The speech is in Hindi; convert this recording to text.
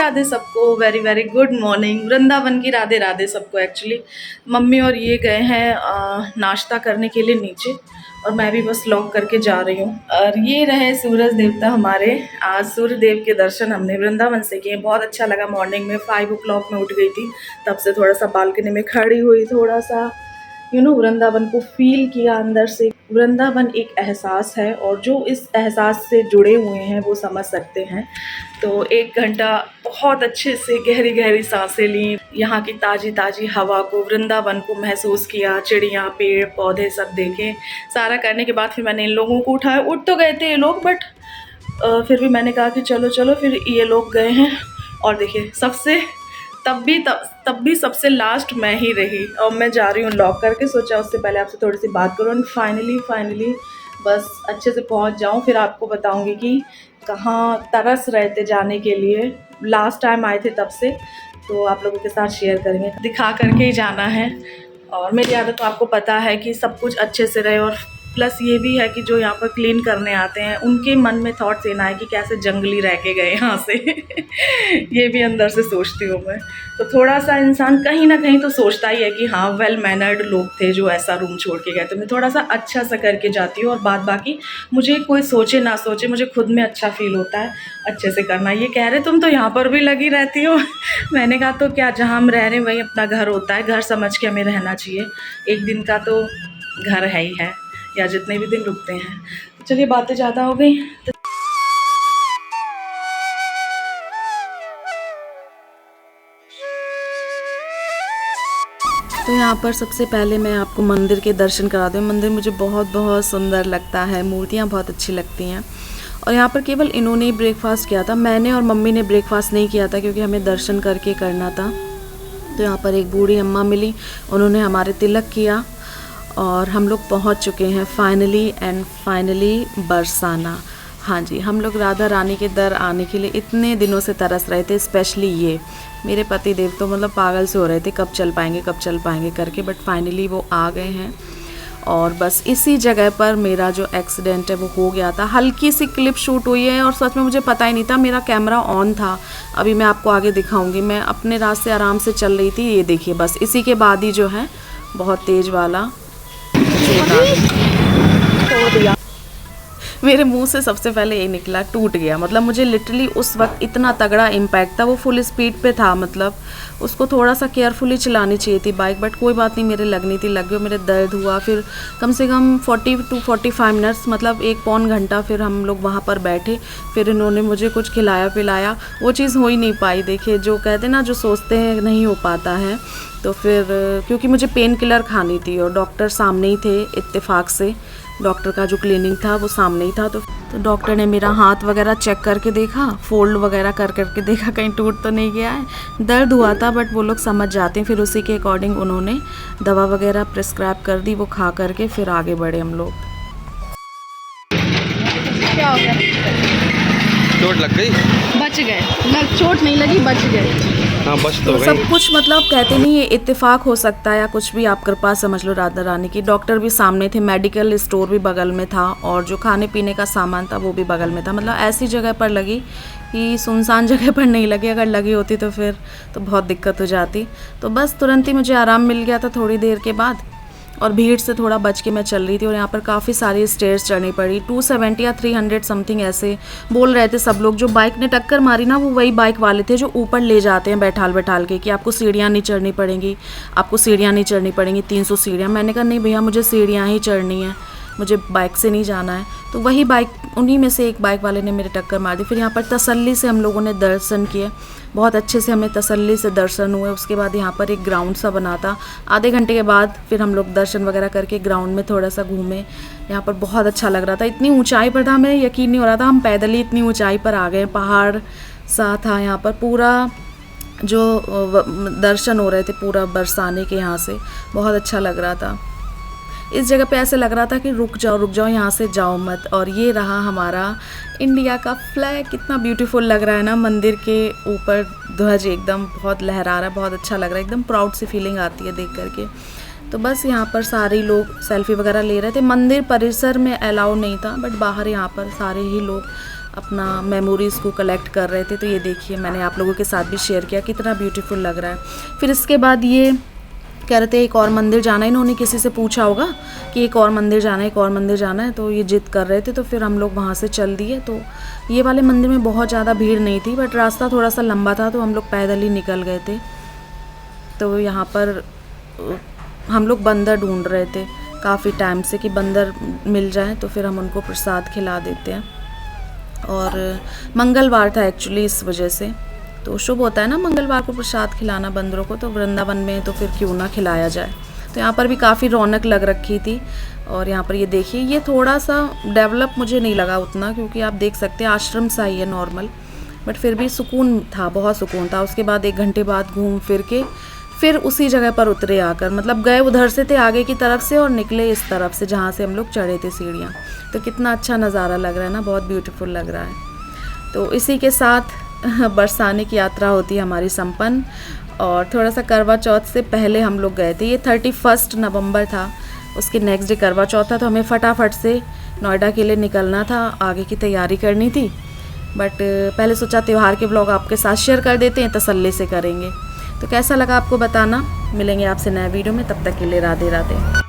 राधे सबको, very very good morning. Vrindavan की राधे राधे सबको। एक्चुअली मम्मी और ये गए हैं नाश्ता करने के लिए नीचे, और मैं भी बस लॉक करके जा रही हूँ। और ये रहे सूरज देवता हमारे। आज सूर्य देव के दर्शन हमने वृंदावन से किए, बहुत अच्छा लगा। मॉर्निंग में 5 o'clock में उठ गई थी, तब से थोड़ा सा बालकनी में खड़ी हुई, थोड़ा सा वृंदावन को फील किया अंदर से। वृंदावन एक एहसास है, और जो इस एहसास से जुड़े हुए हैं वो समझ सकते हैं। तो 1 घंटा बहुत अच्छे से गहरी गहरी सांसें ली, यहाँ की ताज़ी ताज़ी हवा को, वृंदावन को महसूस किया, चिड़िया पेड़ पौधे सब देखे। सारा करने के बाद फिर मैंने इन लोगों को उठाया। उठ तो गए थे ये लोग, बट फिर भी मैंने कहा कि चलो चलो, फिर ये लोग गए हैं। और देखिए तब भी सबसे लास्ट मैं ही रही, और मैं जा रही हूँ लॉक करके। सोचा उससे पहले आपसे थोड़ी सी बात करूँ, एंड फाइनली बस अच्छे से पहुँच जाऊँ। फिर आपको बताऊँगी कि कहाँ तरस रहे थे जाने के लिए, लास्ट टाइम आए थे तब से, तो आप लोगों के साथ शेयर करेंगे। दिखा करके ही जाना है, और मेरी आदत तो आपको पता है कि सब कुछ अच्छे से रहे। और प्लस ये भी है कि जो यहाँ पर क्लीन करने आते हैं उनके मन में थॉट्स ये ना है कि कैसे जंगली रह के गए यहाँ से। ये भी अंदर से सोचती हूँ मैं। तो थोड़ा सा इंसान कहीं ना कहीं तो सोचता ही है कि हाँ, वेल मैनर्ड लोग थे जो ऐसा रूम छोड़ के गए। तो मैं थोड़ा सा अच्छा सा करके जाती हूँ, और बाद बाकी मुझे कोई सोचे ना सोचे, मुझे खुद में अच्छा फील होता है अच्छे से करना। ये कह रहे तुम तो यहाँ पर भी लगी रहती हो। मैंने कहा तो क्या, जहाँ हम रह रहे हैं वही अपना घर होता है, घर समझ के हमें रहना चाहिए। एक दिन का तो घर है ही है, या जितने भी दिन रुकते हैं। तो चलिए, बातें ज़्यादा हो गई। तो यहाँ पर सबसे पहले मैं आपको मंदिर के दर्शन करा दूँ। मंदिर मुझे बहुत बहुत सुंदर लगता है, मूर्तियाँ बहुत अच्छी लगती हैं। और यहाँ पर केवल इन्होंने ही ब्रेकफास्ट किया था, मैंने और मम्मी ने ब्रेकफास्ट नहीं किया था, क्योंकि हमें दर्शन करके करना था। तो यहाँ पर एक बूढ़ी अम्मा मिली, उन्होंने हमारे तिलक किया, और हम लोग पहुँच चुके हैं फाइनली बरसाना। हाँ जी, हम लोग राधा रानी के दर आने के लिए इतने दिनों से तरस रहे थे। स्पेशली ये मेरे पति देव तो मतलब पागल से हो रहे थे, कब चल पाएंगे करके, बट फाइनली वो आ गए हैं। और बस इसी जगह पर मेरा जो एक्सीडेंट है वो हो गया था। हल्की सी क्लिप शूट हुई है, और सच में मुझे पता ही नहीं था, मेरा कैमरा ऑन था। अभी मैं आपको आगे दिखाऊंगी। मैं अपने रास्ते आराम से चल रही थी, ये देखिए, बस इसी के बाद ही जो है बहुत तेज़ वाला तोड़ दिया। मेरे मुंह से सबसे पहले ये निकला, टूट गया। मतलब मुझे लिटरली उस वक्त इतना तगड़ा इम्पैक्ट था, वो फुल स्पीड पे था, मतलब उसको थोड़ा सा केयरफुली चलानी चाहिए थी बाइक, बट कोई बात नहीं, मेरे लगनी थी, लग गई। मेरे दर्द हुआ, फिर कम से कम 40 to 45 मिनट्स, मतलब 1 पौन घंटा फिर हम लोग वहाँ पर बैठे। फिर इन्होंने मुझे कुछ खिलाया पिलाया, वो चीज़ हो ही नहीं पाई। देखिए, जो कहते ना, जो सोचते हैं नहीं हो पाता है। तो फिर क्योंकि मुझे पेन किलर खानी थी, और डॉक्टर सामने ही थे, इत्तेफाक से डॉक्टर का जो क्लिनिक था वो सामने ही था। तो डॉक्टर ने मेरा हाथ वगैरह चेक करके देखा, फोल्ड वगैरह करके देखा कहीं टूट तो नहीं गया है। दर्द हुआ था, बट वो लोग समझ जाते हैं। फिर उसी के अकॉर्डिंग उन्होंने दवा वगैरह प्रिस्क्राइब कर दी, वो खा करके फिर आगे बढ़े हम लोग। क्या हो गया? चोट लग गई? बच गए। चोट नहीं लगी, बच गए। हाँ, बच तो गई। सब कुछ, मतलब कहते नहीं, ये इत्तेफाक हो सकता है या कुछ भी, आप कृपा समझ लो राधा रानी की। डॉक्टर भी सामने थे, मेडिकल स्टोर भी बगल में था, और जो खाने पीने का सामान था वो भी बगल में था। मतलब ऐसी जगह पर लगी कि सुनसान जगह पर नहीं लगी। अगर लगी होती तो फिर तो बहुत दिक्कत हो जाती। तो बस तुरंत ही मुझे आराम मिल गया था थोड़ी देर के बाद, और भीड़ से थोड़ा बच के मैं चल रही थी। और यहाँ पर काफ़ी सारी स्टेयर्स चढ़नी पड़ी, 270 या 300 समथिंग ऐसे बोल रहे थे सब लोग। जो बाइक ने टक्कर मारी ना, वो वही बाइक वाले थे जो ऊपर ले जाते हैं बैठाल के, कि आपको सीढ़ियाँ नहीं चढ़नी पड़ेंगी, 300 सीढ़ियाँ। मैंने कहा नहीं भैया, मुझे सीढ़ियाँ ही चढ़नी है, मुझे बाइक से नहीं जाना है। तो वही बाइक, उन्हीं में से एक बाइक वाले ने मेरे टक्कर मार दी। फिर यहाँ पर तसल्ली से हम लोगों ने दर्शन किए, बहुत अच्छे से हमें तसल्ली से दर्शन हुए। उसके बाद यहाँ पर एक ग्राउंड सा बना था। आधे घंटे के बाद फिर हम लोग दर्शन वगैरह करके ग्राउंड में थोड़ा सा घूमे। यहाँ पर बहुत अच्छा लग रहा था, इतनी ऊंचाई पर था, हमें यकीन नहीं हो रहा था हम पैदल ही इतनी ऊंचाई पर आ गए। पहाड़ सा था यहाँ पर, पूरा जो दर्शन हो रहे थे पूरा बरसाने के, यहाँ से बहुत अच्छा लग रहा था। इस जगह पे ऐसे लग रहा था कि रुक जाओ, यहाँ से जाओ मत। और ये रहा हमारा इंडिया का फ्लैग, कितना ब्यूटीफुल लग रहा है ना। मंदिर के ऊपर ध्वज एकदम बहुत लहरा रहा है, बहुत अच्छा लग रहा है, एकदम प्राउड सी फीलिंग आती है देख करके। तो बस यहाँ पर सारे लोग सेल्फी वगैरह ले रहे थे। मंदिर परिसर में अलाउ नहीं था, बट बाहर यहाँ पर सारे ही लोग अपना मेमोरीज़ को कलेक्ट कर रहे थे। तो ये देखिए, मैंने आप लोगों के साथ भी शेयर किया, कितना ब्यूटीफुल लग रहा है। फिर इसके बाद ये कह रहे थे एक और मंदिर जाना है, इन्होंने किसी से पूछा होगा कि एक और मंदिर जाना है, एक और मंदिर जाना है, तो ये जिद कर रहे थे। तो फिर हम लोग वहाँ से चल दिए। तो ये वाले मंदिर में बहुत ज़्यादा भीड़ नहीं थी, बट रास्ता थोड़ा सा लंबा था, तो हम लोग पैदल ही निकल गए थे। तो यहाँ पर हम लोग बंदर ढूंढ रहे थे काफ़ी टाइम से कि बंदर मिल जाए तो फिर हम उनको प्रसाद खिला देते हैं। और मंगलवार था एक्चुअली, इस वजह से तो शुभ होता है ना मंगलवार को प्रसाद खिलाना बंदरों को, तो वृंदावन में तो फिर क्यों ना खिलाया जाए। तो यहाँ पर भी काफ़ी रौनक लग रखी थी। और यहाँ पर ये देखिए, ये थोड़ा सा डेवलप मुझे नहीं लगा उतना, क्योंकि आप देख सकते हैं आश्रम सा ही है नॉर्मल, बट फिर भी सुकून था, बहुत सुकून था। उसके बाद 1 घंटे बाद घूम फिर के फिर उसी जगह पर उतरे आकर, मतलब गए उधर से थे आगे की तरफ से और निकले इस तरफ से जहाँ से हम लोग चढ़े थे सीढ़ियाँ। तो कितना अच्छा नज़ारा लग रहा है ना, बहुत ब्यूटीफुल लग रहा है। तो इसी के साथ बरसाने की यात्रा होती है हमारी संपन्न। और थोड़ा सा करवा चौथ से पहले हम लोग गए थे, ये 31 नवंबर था, उसके नेक्स्ट डे करवा चौथ था। तो हमें फटाफट से नोएडा के लिए निकलना था, आगे की तैयारी करनी थी, बट पहले सोचा त्यौहार के ब्लॉग आपके साथ शेयर कर देते हैं, तसल्ली से करेंगे। तो कैसा लगा आपको बताना। मिलेंगे आपसे नए वीडियो में, तब तक के लिए राधे राधे।